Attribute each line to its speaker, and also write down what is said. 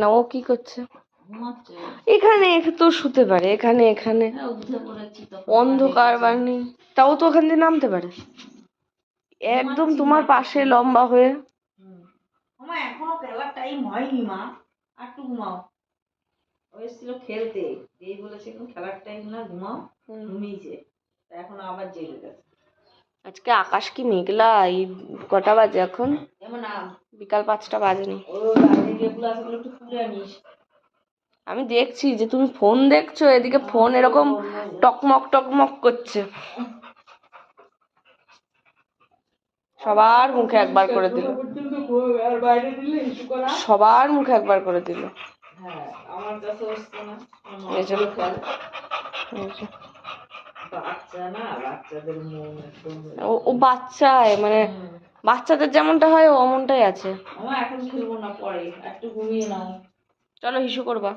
Speaker 1: না ও কি করছে এখানে? তো শুতে পারে এখানে, এখানে অন্ধকার বানি, তাও তো ওখান দিয়ে নামতে পারে একদম তোমার পাশে লম্বা হয়ে।
Speaker 2: মা এখনো খেলার টাইম হয়নি মা, আর একটু ঘুমাও। ও এসেছিল খেলতে, এই বলেছে এখন খেলার টাইম না, ঘুমাও। ঘুমিয়েছে, এখন আবার জেগে গেছে।
Speaker 1: আজকে আকাশ কি মেঘলা। এই কটা বাজে এখন? বিকাল 5টা বাজেনি।
Speaker 2: একটু তুলে আনিস।
Speaker 1: আমি দেখছি যে তুমি ফোন দেখছো, এদিকে ফোন এরকম টকমক টকমক করছে। সবার মুখে একবার করে দিল, সবার মুখে একবার করে দিল।
Speaker 2: আমার কাছে আসছে না। বাচ্চা না, বাচ্চাদের মন
Speaker 1: ও বাচ্চায় মানে বাচ্চাদের যেমনটা হয় ও অমনটাই আছে।
Speaker 2: আমার এখন খেলবো না, পরে একটু ঘুমিয়ে নাও।
Speaker 1: চলো হিসু করবা।